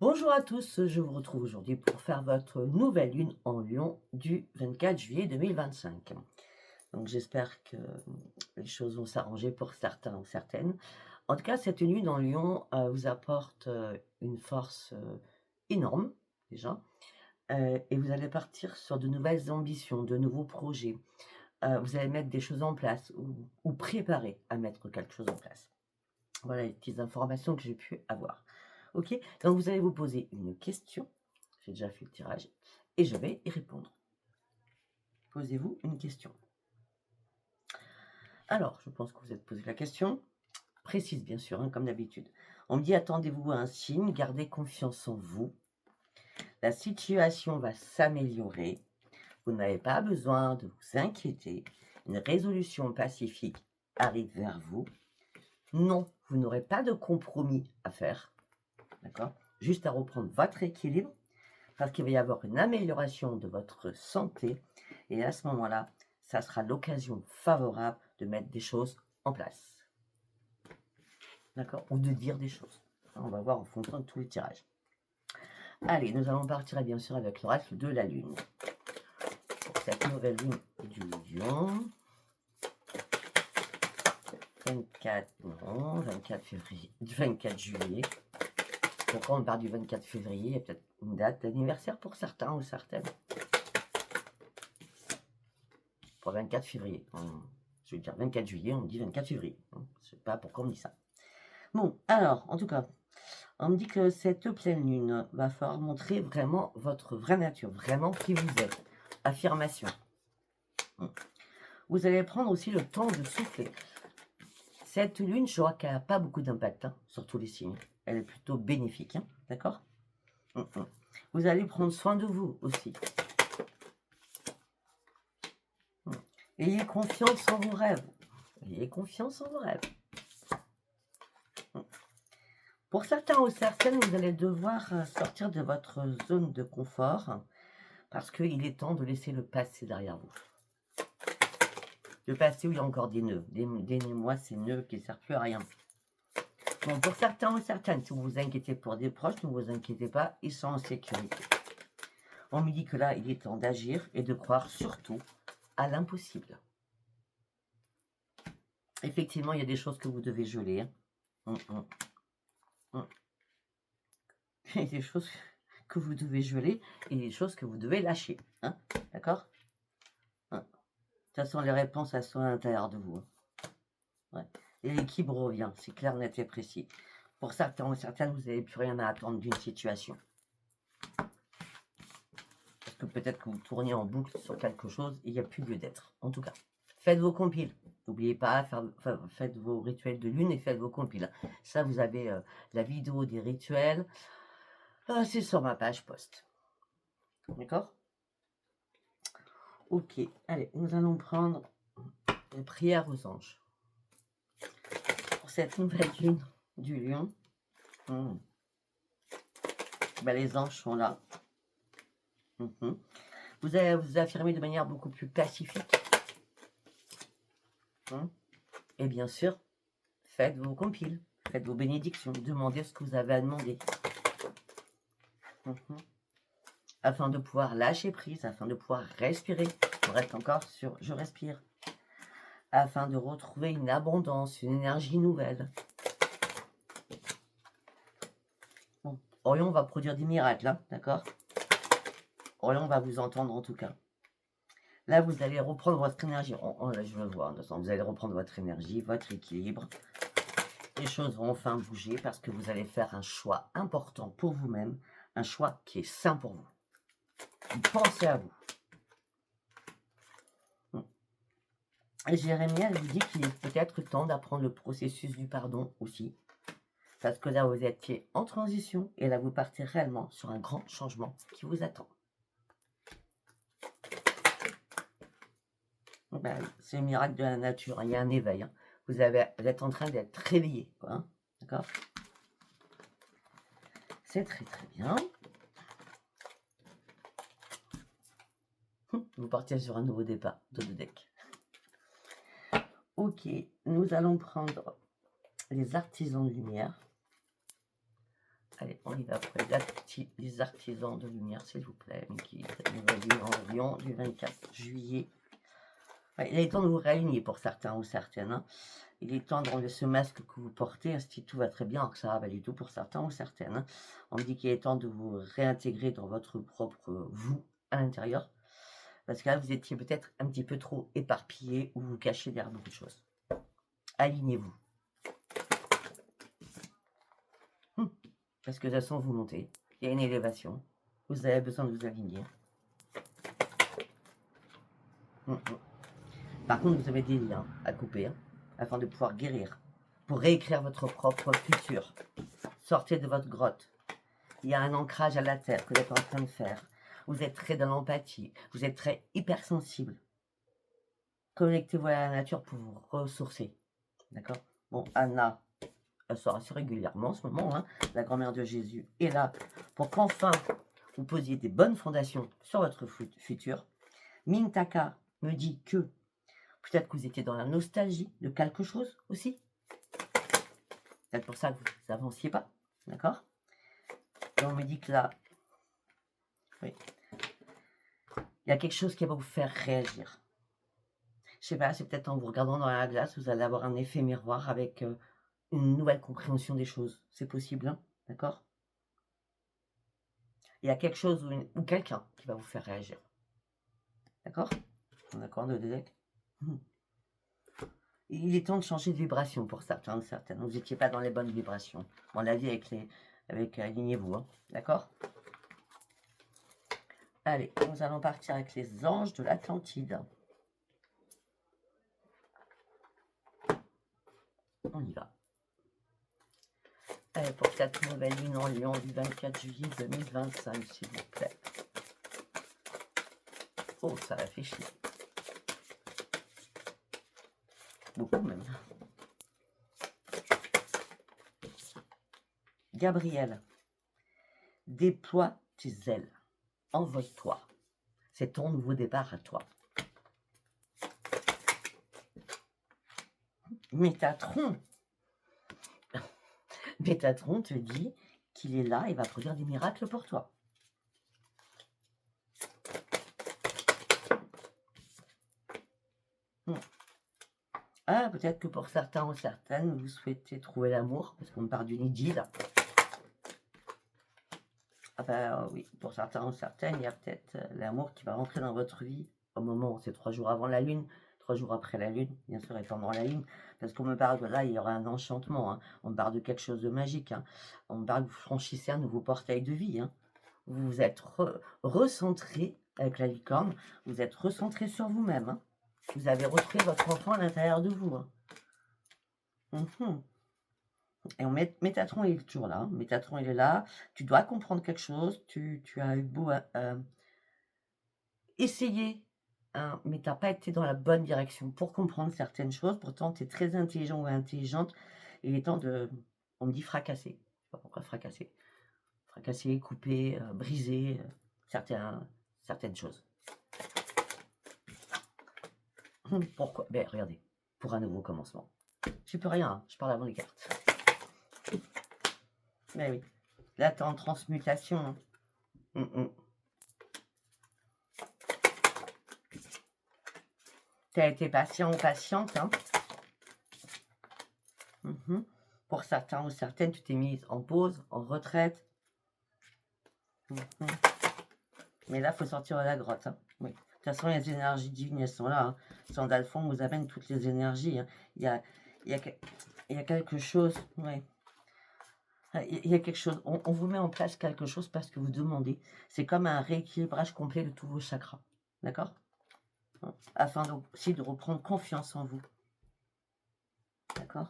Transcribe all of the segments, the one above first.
Bonjour à tous, je vous retrouve aujourd'hui pour faire votre nouvelle lune en Lion du 24 juillet 2025. Donc j'espère que les choses vont s'arranger pour certains ou certaines. En tout cas, cette lune en Lion vous apporte une force énorme déjà, et vous allez partir sur de nouvelles ambitions, de nouveaux projets. Vous allez mettre des choses en place ou préparer à mettre quelque chose en place. Voilà les petites informations que j'ai pu avoir. OK? Donc vous allez vous poser une question. J'ai déjà fait le tirage et je vais y répondre. Posez-vous une question. Alors, je pense que vous êtes posé la question. Précise, bien sûr, hein, comme d'habitude. On me dit attendez-vous à un signe, gardez confiance en vous. La situation va s'améliorer. Vous n'avez pas besoin de vous inquiéter. Une résolution pacifique arrive vers vous. Non, vous n'aurez pas de compromis à faire. D'accord? Juste à reprendre votre équilibre, parce qu'il va y avoir une amélioration de votre santé. Et à ce moment-là, ça sera l'occasion favorable de mettre des choses en place. D'accord? Ou de dire des choses. On va voir en fonction de tous les tirages. Allez, nous allons partir bien sûr avec l'oracle de la Lune. Pour cette nouvelle lune du Lion. 24 février, du 24 juillet. Pourquoi on part du 24 février? Il y a peut-être une date d'anniversaire pour certains ou certaines. Pour 24 février. Je veux dire 24 juillet, on me dit 24 février. Je ne sais pas pourquoi on me dit ça. Bon, alors, en tout cas, on me dit que cette pleine lune va falloir montrer vraiment votre vraie nature, vraiment qui vous êtes. Affirmation. Vous allez prendre aussi le temps de souffler. Cette lune, je vois qu'elle n'a pas beaucoup d'impact sur tous les signes. Elle est plutôt bénéfique, d'accord? Vous allez prendre soin de vous aussi. Ayez confiance en vos rêves. Ayez confiance en vos rêves. Pour certains ou certaines, vous allez devoir sortir de votre zone de confort parce qu'il est temps de laisser le passé derrière vous. Le passé où il y a encore des nœuds. Des mois, ces nœuds qui ne servent plus à rien. Bon, pour certains ou certaines, si vous vous inquiétez pour des proches, ne vous inquiétez pas, ils sont en sécurité. On me dit que là, il est temps d'agir et de croire surtout à l'impossible. Effectivement, il y a des choses que vous devez geler. Il y a des choses que vous devez geler et des choses que vous devez lâcher. D'accord? De toute façon, les réponses, elles sont à l'intérieur de vous. Ouais. Et l'équilibre revient, c'est clair, net et précis. Pour certains ou certaines, vous n'avez plus rien à attendre d'une situation. Parce que peut-être que vous tournez en boucle sur quelque chose et il n'y a plus lieu d'être. En tout cas, faites vos compiles. N'oubliez pas, faites vos rituels de lune et faites vos compiles. Ça, vous avez la vidéo des rituels. C'est sur ma page post. D'accord? Ok, allez, nous allons prendre les prières aux anges. Pour cette nouvelle lune du Lion, les anges sont là. Vous allez vous affirmer de manière beaucoup plus pacifique. Et bien sûr, faites vos compiles, faites vos bénédictions, demandez ce que vous avez à demander. Afin de pouvoir lâcher prise, afin de pouvoir respirer. On reste encore sur « je respire ». Afin de retrouver une abondance, une énergie nouvelle. Bon, Orion va produire des miracles, d'accord? Orion va vous entendre en tout cas. Là, vous allez reprendre votre énergie. Là, je le vois, vous allez reprendre votre énergie, votre équilibre. Les choses vont enfin bouger parce que vous allez faire un choix important pour vous-même, un choix qui est sain pour vous. Pensez à vous. Et Jérémie, elle vous dit qu'il est peut-être temps d'apprendre le processus du pardon aussi. Parce que là, vous étiez en transition et là, vous partez réellement sur un grand changement qui vous attend. C'est le miracle de la nature, il y a un éveil. Vous êtes en train d'être réveillé, d'accord? C'est très très bien. Vous partez sur un nouveau départ de deck. Ok, nous allons prendre les artisans de lumière. Allez, On y va pour les artisans de lumière, s'il vous plaît. Mickey, nouvelle lune en Lion du 24 juillet. Ouais, il est temps de vous réaligner pour certains ou certaines. Hein. Il est temps d'enlever ce masque que vous portez, si tout va très bien, alors que ça va pas du tout pour certains ou certaines. Hein. On me dit qu'il est temps de vous réintégrer dans votre propre vous à l'intérieur. Parce que là, vous étiez peut-être un petit peu trop éparpillé ou vous cachez derrière beaucoup de choses. Alignez-vous. Parce que de toute façon, vous montez. Il y a une élévation. Vous avez besoin de vous aligner. Par contre, vous avez des liens à couper hein, afin de pouvoir guérir. Pour réécrire votre propre futur. Sortez de votre grotte. Il y a un ancrage à la terre que vous êtes en train de faire. Vous êtes très dans l'empathie. Vous êtes très hypersensible. Connectez-vous à la nature pour vous ressourcer. D'accord? Bon, Anna, elle sort assez régulièrement en ce moment. Hein. La grand-mère de Jésus est là pour qu'enfin vous posiez des bonnes fondations sur votre futur. Mintaka me dit que peut-être que vous étiez dans la nostalgie de quelque chose aussi. C'est pour ça que vous n'avanciez pas. D'accord? Et on me dit que là, oui, il y a quelque chose qui va vous faire réagir. Je sais pas, c'est peut-être en vous regardant dans la glace, vous allez avoir un effet miroir avec une nouvelle compréhension des choses. C'est possible, hein, d'accord? Il y a quelque chose ou quelqu'un qui va vous faire réagir. D'accord? D'accord, de Dédec. Il est temps de changer de vibration pour certains ou certaines. Vous n'étiez pas dans les bonnes vibrations. On l'a dit avec alignez-vous, hein, d'accord? Allez, nous allons partir avec les anges de l'Atlantide. On y va. Allez, pour cette nouvelle lune en Lion du 24 juillet 2025, s'il vous plaît. Oh, ça réfléchit. Beaucoup même. Gabriel, déploie tes ailes. Envole-toi. C'est ton nouveau départ à toi. Métatron. Métatron te dit qu'il est là et va produire des miracles pour toi. Ah, peut-être que pour certains ou certaines, vous souhaitez trouver l'amour, parce qu'on parle d'une idylle. Ah ben oui, pour certains ou certaines, il y a peut-être l'amour qui va rentrer dans votre vie au moment où c'est 3 jours avant la lune, 3 jours après la lune, bien sûr, et pendant la lune, parce qu'on me parle de là, il y aura un enchantement, hein. On me parle de quelque chose de magique, hein. On me parle que vous franchissez un nouveau portail de vie, hein. Vous vous êtes recentré avec la licorne, vous êtes recentré sur vous-même, hein. Vous avez retrouvé votre enfant à l'intérieur de vous, hein. Et Métatron il est toujours là. Métatron il est là. Tu dois comprendre quelque chose. Tu as eu beau essayer, hein, mais tu n'as pas été dans la bonne direction pour comprendre certaines choses. Pourtant, tu es très intelligent ou intelligente. Il est temps de, on me dit fracasser. Je ne sais pas pourquoi fracasser. Fracasser, couper, briser certaines choses. Pourquoi? Ben regardez, pour un nouveau commencement. Je peux rien, hein, je parle avant les cartes. Mais oui, là tu es en transmutation. Hein. Tu as été patient ou patiente. Hein. Pour certains ou certaines, tu t'es mise en pause, en retraite. Mais là, il faut sortir de la grotte. Hein. Oui. De toute façon, les énergies divines, elles sont là. Hein. Sandalphon vous amène toutes les énergies. Hein. Il y a quelque chose. Ouais. Il y a quelque chose. On vous met en place quelque chose parce que vous demandez. C'est comme un rééquilibrage complet de tous vos chakras. D'accord? Afin aussi de reprendre confiance en vous. D'accord?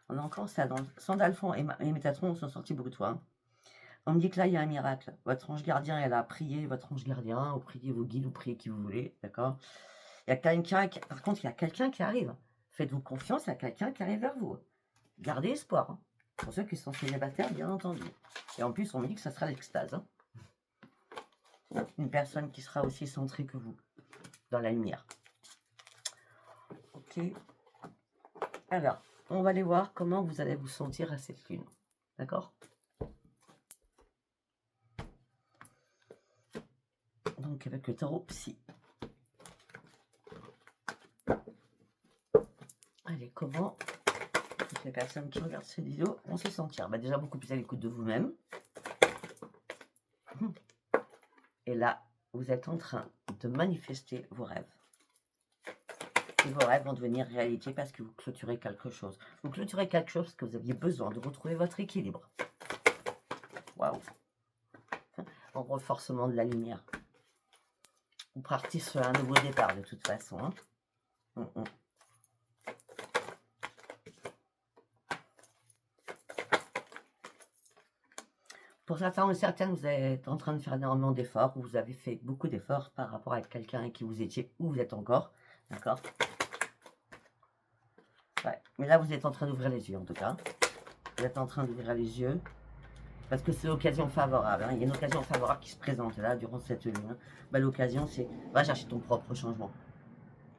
On a encore ça. Dans Sandalphon et Métatron sont sortis beaucoup de fois. Hein. On me dit que là, il y a un miracle. Votre ange gardien est là. Priez votre ange gardien, ou priez vos guides, ou priez qui vous voulez. D'accord? Il y a quelqu'un qui... Par contre, il y a quelqu'un qui arrive. Faites-vous confiance, il y a quelqu'un qui arrive vers vous. Gardez espoir. Hein. Pour ceux qui sont célibataires, bien entendu. Et en plus, on me dit que ça sera l'extase. Hein. Une personne qui sera aussi centrée que vous. Dans la lumière. Ok. Alors, on va aller voir comment vous allez vous sentir à cette lune. D'accord? Donc avec le tarot psy. Allez, comment les personnes qui regardent cette vidéo vont se sentir? Bah, déjà beaucoup plus à l'écoute de vous-même. Et là, vous êtes en train de manifester vos rêves. Et vos rêves vont devenir réalité parce que vous clôturez quelque chose. Vous clôturez quelque chose parce que vous aviez besoin de retrouver votre équilibre. Waouh! En renforcement de la lumière. Vous partez sur un nouveau départ de toute façon. Hein. Pour certains ou certaines, vous êtes en train de faire énormément d'efforts, ou vous avez fait beaucoup d'efforts par rapport à quelqu'un avec qui vous étiez, ou vous êtes encore, d'accord? Ouais, mais là, vous êtes en train d'ouvrir les yeux, en tout cas. Vous êtes en train d'ouvrir les yeux, parce que c'est l'occasion favorable. Hein. Il y a une occasion favorable qui se présente, là, durant cette lune. Bah, l'occasion, c'est, va chercher ton propre changement,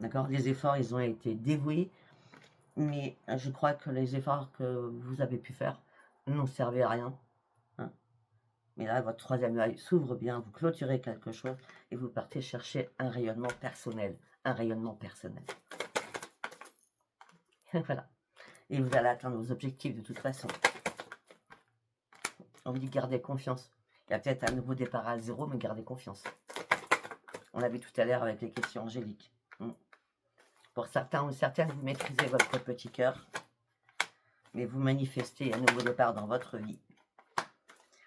d'accord? Les efforts, ils ont été dévoués, mais je crois que les efforts que vous avez pu faire n'ont servi à rien. Hein. Mais là, votre troisième œil s'ouvre bien, vous clôturez quelque chose et vous partez chercher un rayonnement personnel. Un rayonnement personnel. Voilà. Et vous allez atteindre vos objectifs de toute façon. On vous dit gardez confiance. Il y a peut-être un nouveau départ à zéro, mais gardez confiance. On l'a vu tout à l'heure avec les questions angéliques. Pour certains ou certaines, vous maîtrisez votre petit cœur, mais vous manifestez un nouveau départ dans votre vie.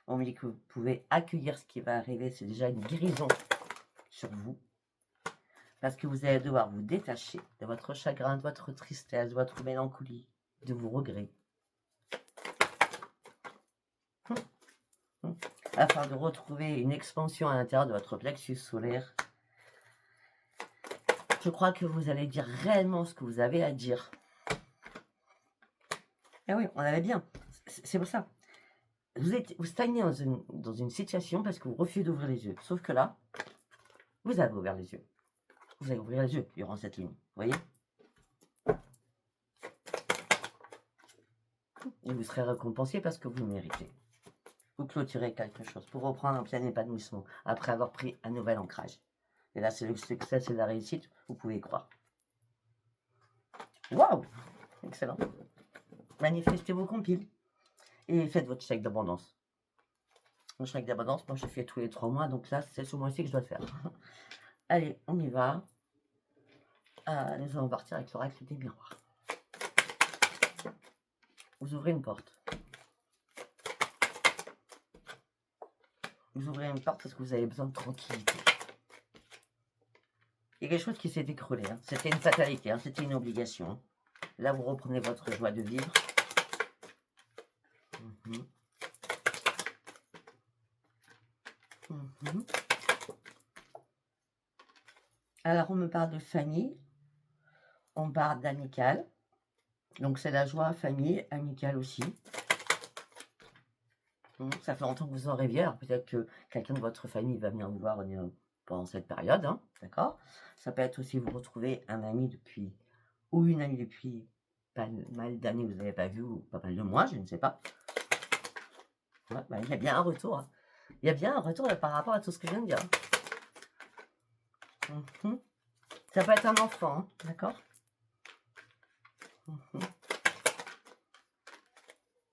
On me dit que vous pouvez accueillir ce qui va arriver, c'est déjà une guérison sur vous. Parce que vous allez devoir vous détacher de votre chagrin, de votre tristesse, de votre mélancolie, de vos regrets. Afin de retrouver une expansion à l'intérieur de votre plexus solaire. Je crois que vous allez dire réellement ce que vous avez à dire. Eh oui, on avait bien. C'est pour ça. Vous stagnez dans une situation parce que vous refusez d'ouvrir les yeux. Sauf que là, vous avez ouvert les yeux. Vous allez ouvrir les yeux durant cette ligne. Vous voyez? Et vous serez récompensé parce que vous le méritez. Vous clôturez quelque chose pour reprendre un plein épanouissement après avoir pris un nouvel ancrage. Et là, c'est le succès, c'est la réussite. Vous pouvez y croire. Waouh! Excellent. Manifestez vos compiles. Et faites votre chèque d'abondance. Mon chèque d'abondance, moi je fais tous les 3 mois, donc là c'est ce mois-ci que je dois le faire. Allez, on y va. Nous allons partir avec l'oracle des miroirs. Vous ouvrez une porte. Vous ouvrez une porte parce que vous avez besoin de tranquillité. Il y a quelque chose qui s'est écroulé. Hein. C'était une fatalité, hein. C'était une obligation. Là, vous reprenez votre joie de vivre. Alors, on me parle de famille. On parle d'amical. Donc, c'est la joie, famille, amicale aussi. Ça fait longtemps que vous en rêviez. Alors, peut-être que quelqu'un de votre famille va venir vous voir pendant cette période. Hein, d'accord? Ça peut être aussi vous retrouver un ami depuis, ou une amie depuis pas mal d'années que vous n'avez pas vu, ou pas mal de mois, je ne sais pas. Ouais, bah, il y a bien un retour. Hein. Il y a bien un retour par rapport à tout ce que je viens de dire. Ça peut être un enfant, hein, d'accord?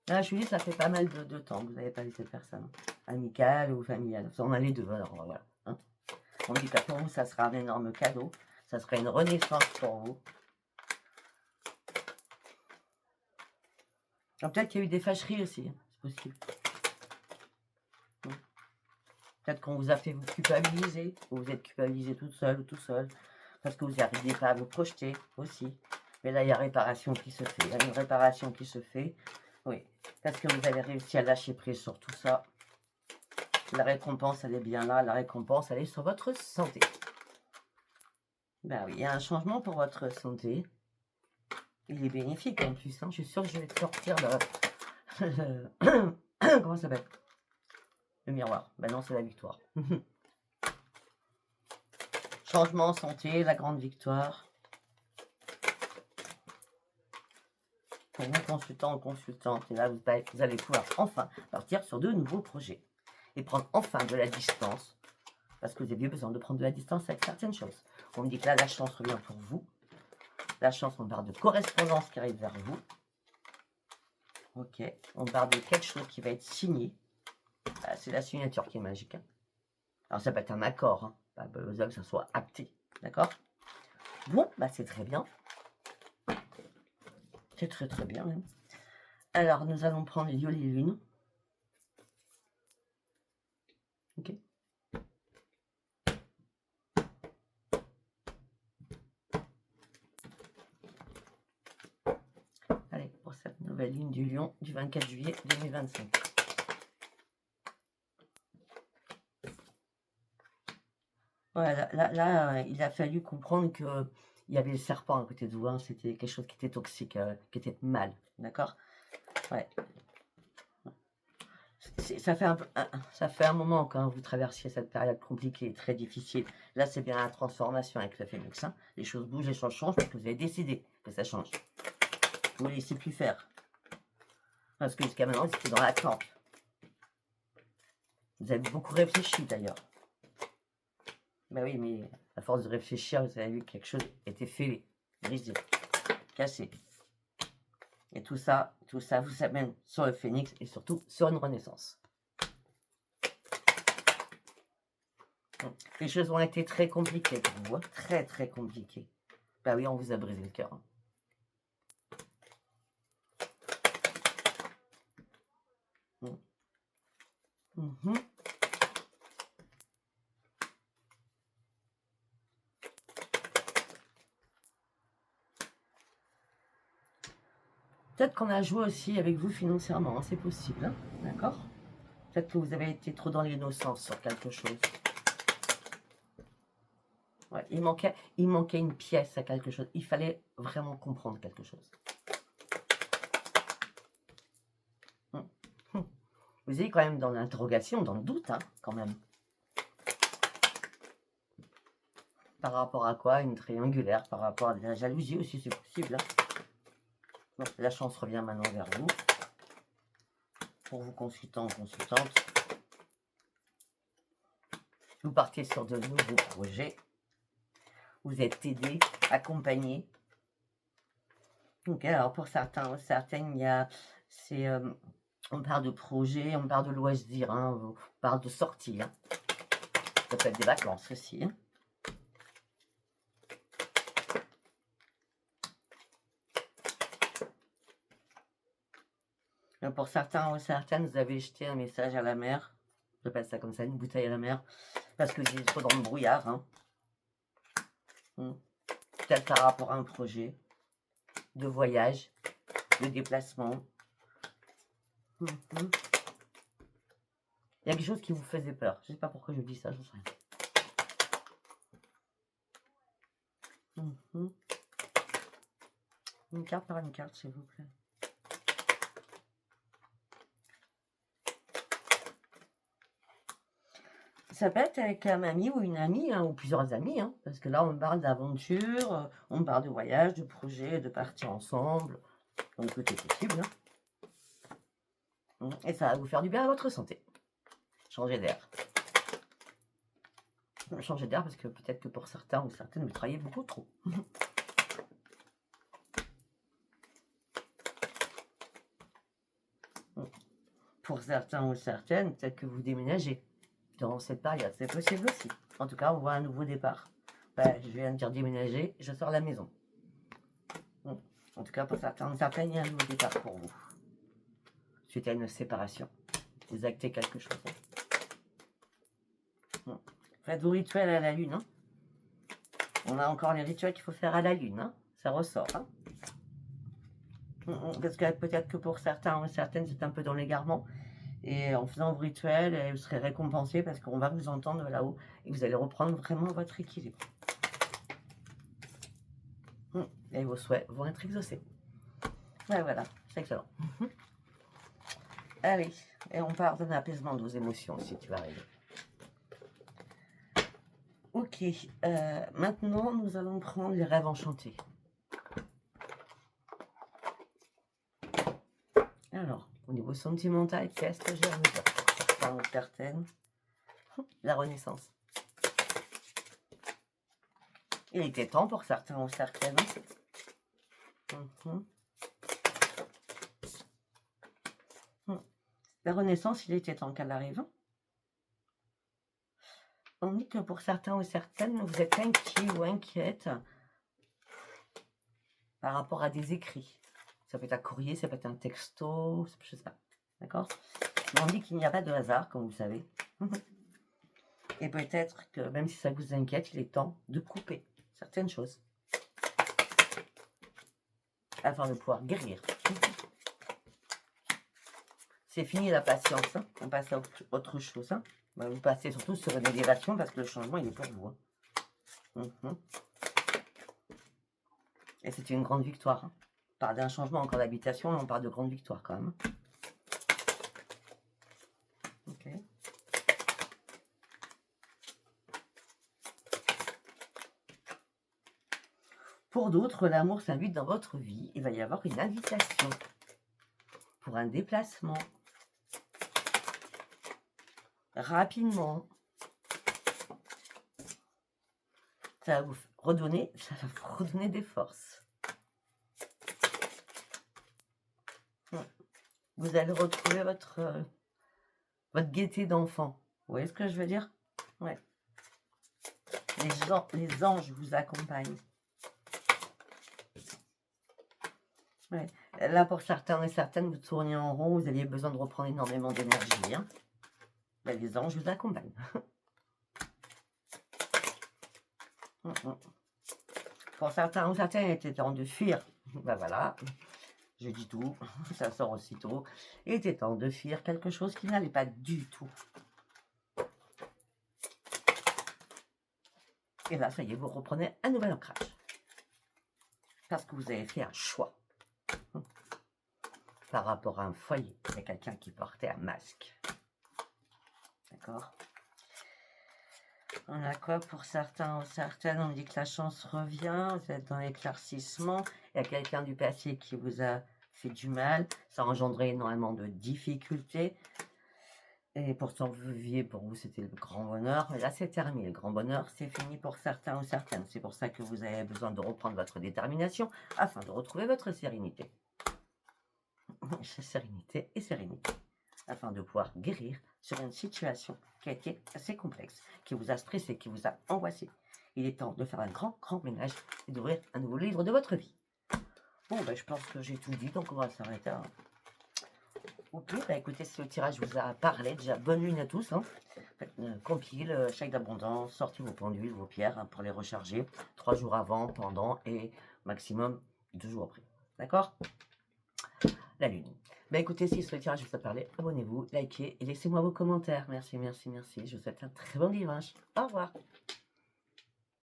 Là, je vous dis, ça fait pas mal de temps que vous n'avez pas vu cette personne. Amicale ou familiale. On a les deux, alors voilà. Hein. On dit que pour vous, ça sera un énorme cadeau. Ça sera une renaissance pour vous. Peut-être qu'il y a eu des fâcheries aussi, hein, c'est possible. Peut-être qu'on vous a fait vous culpabiliser, ou vous êtes culpabilisé toute seule ou tout seul, parce que vous n'arrivez pas à vous projeter aussi. Mais là, il y a réparation qui se fait. Il y a une réparation qui se fait, oui, parce que vous avez réussi à lâcher prise sur tout ça. La récompense, elle est bien là. La récompense, elle est sur votre santé. Ben oui, il y a un changement pour votre santé. Il est bénéfique en plus. Hein. Je suis sûre que je vais te sortir le... Comment ça s'appelle? Le miroir. Ben non, c'est la victoire. Changement, santé, la grande victoire. pour vos consultants ou consultantes. Et là, vous allez pouvoir enfin partir sur de nouveaux projets et prendre enfin de la distance, parce que vous aviez besoin de prendre de la distance avec certaines choses. On me dit que là, la chance revient pour vous. La chance, on parle de correspondance qui arrive vers vous. Ok, on parle de quelque chose qui va être signé. Ah, c'est la signature qui est magique. Hein. Alors, ça peut être un accord, hein. Pas besoin que ça soit acté. D'accord? Bon, bah c'est très bien. C'est très très bien même. Alors, nous allons prendre les lieux, les lunes. Ok. Allez, pour cette nouvelle lune du lion du 24 juillet 2025. Voilà, là, il a fallu comprendre que il y avait le serpent à côté de vous. Hein. C'était quelque chose qui était toxique, qui était mal. D'accord? Ouais. Ça fait un moment quand vous traversiez cette période compliquée, très difficile. Là, c'est bien la transformation avec le phénix. Hein. Les choses bougent, les choses changent parce que vous avez décidé que ça change. Vous ne laissez plus faire. Parce que jusqu'à maintenant, c'était dans l'attente. Vous avez beaucoup réfléchi d'ailleurs. Ben oui, mais à force de réfléchir, vous avez vu que quelque chose était fêlé, brisé, cassé. Et tout ça vous amène sur le phénix et surtout sur une renaissance. Les choses ont été très compliquées pour vous, hein. Très très compliquées. Ben oui, on vous a brisé le cœur. Hein. Peut-être qu'on a joué aussi avec vous financièrement, hein, c'est possible, hein, d'accord? Peut-être que vous avez été trop dans l'innocence sur quelque chose. Ouais, il manquait une pièce à quelque chose. Il fallait vraiment comprendre quelque chose. Vous êtes quand même dans l'interrogation, dans le doute, hein, quand même. Par rapport à quoi? Une triangulaire, par rapport à de la jalousie aussi, c'est possible. Hein. Bon, la chance revient maintenant vers vous. Pour vos consultants, consultantes. Vous partez sur de nouveaux projets. Vous êtes aidé, accompagné. Ok, alors pour certains, certaines, il y a, on parle de projet, on parle de loisirs, hein, on parle de sortie. Hein. Ça peut être des vacances aussi. Hein. Pour certains ou certaines, vous avez jeté un message à la mer. J'appelle ça comme ça, une bouteille à la mer. Parce que vous êtes trop dans le brouillard. Hein. Peut-être par rapport à un projet de voyage, de déplacement. Il y a quelque chose qui vous faisait peur. Je ne sais pas pourquoi je dis ça, je sais rien. Une carte par une carte, s'il vous plaît. Ça peut être avec un ami ou une amie, hein, ou plusieurs amis, hein, parce que là, on parle d'aventure, on parle de voyage, de projet, de partir ensemble. Donc, tout est possible. Hein. Et ça va vous faire du bien à votre santé. Changer d'air. Changer d'air parce que peut-être que pour certains ou certaines, vous travaillez beaucoup trop. Pour certains ou certaines, peut-être que vous déménagez durant cette période. C'est possible aussi. En tout cas, on voit un nouveau départ. Ben, je viens de dire déménager, je sors de la maison. En tout cas, pour certains ou certaines, il y a un nouveau départ pour vous. Suite à une séparation. Vous actez quelque chose. Faites vos rituels à la lune. Hein. On a encore les rituels qu'il faut faire à la lune. Hein. Ça ressort. Hein. Parce que peut-être que pour certains ou certaines, c'est un peu dans l'égarement. Et en faisant vos rituels, vous serez récompensé parce qu'on va vous entendre là-haut. Et vous allez reprendre vraiment votre équilibre. Et vos souhaits vont être exaucés. Ouais, voilà, c'est excellent. Allez, et on part d'un apaisement de vos émotions si tu arrives. Ok, maintenant nous allons prendre les rêves enchantés. Alors, au niveau sentimental, qu'est-ce que j'ai à vous dire pour certains ou certaines? La renaissance. Il était temps pour certains ou certaines. Mhm. La renaissance, il était temps qu'elle arrive. On dit que pour certains ou certaines, vous êtes inquiet ou inquiète par rapport à des écrits. Ça peut être un courrier, ça peut être un texto, je sais pas. D'accord? Mais on dit qu'il n'y a pas de hasard, comme vous savez. Et peut-être que même si ça vous inquiète, il est temps de couper certaines choses afin de pouvoir guérir. C'est fini la patience, hein. On passe à autre chose. Hein. Vous passez surtout sur une élévation parce que le changement, il est pour vous. Hein. Et c'est une grande victoire. Hein. On parle d'un changement encore d'habitation, on parle de grande victoire quand même. Ok. Pour d'autres, l'amour s'invite dans votre vie. Il va y avoir une invitation pour un déplacement. Rapidement. Ça va vous redonner des forces. Vous allez retrouver votre gaieté d'enfant. Vous voyez ce que je veux dire? Ouais. Les anges vous accompagnent. Ouais. Là, pour certains et certaines, vous tournez en rond, vous aviez besoin de reprendre énormément d'énergie. Hein. Ben, les anges vous accompagnent. Pour certains ou certaines, il était temps de fuir. Ben voilà, je dis tout, ça sort aussitôt. Il était temps de fuir quelque chose qui n'allait pas du tout. Et là, ça y est, vous reprenez un nouvel ancrage. Parce que vous avez fait un choix. Par rapport à un foyer, il y a quelqu'un qui portait un masque. D'accord? On a quoi pour certains ou certaines? On dit que la chance revient, vous êtes dans l'éclaircissement. Il y a quelqu'un du passé qui vous a fait du mal. Ça a engendré énormément de difficultés. Et pourtant, vous viviez, pour vous, c'était le grand bonheur. Mais là, c'est terminé. Le grand bonheur, c'est fini pour certains ou certaines. C'est pour ça que vous avez besoin de reprendre votre détermination afin de retrouver votre sérénité. Sérénité et sérénité. Afin de pouvoir guérir sur une situation qui a été assez complexe, qui vous a stressé, qui vous a angoissé. Il est temps de faire un grand ménage et d'ouvrir un nouveau livre de votre vie. Bon, ben, je pense que j'ai tout dit, donc on va s'arrêter. Hein. Ok, bah écoutez, si le tirage vous a parlé, déjà bonne lune à tous. Hein. Compile, chèque d'abondance, sortez vos pendules, vos pierres hein, pour les recharger 3 jours avant, pendant et maximum 2 jours après. D'accord? La lune. Bah écoutez, si ce tirage vous a parlé, abonnez-vous, likez et laissez-moi vos commentaires. Merci. Je vous souhaite un très bon dimanche. Au revoir.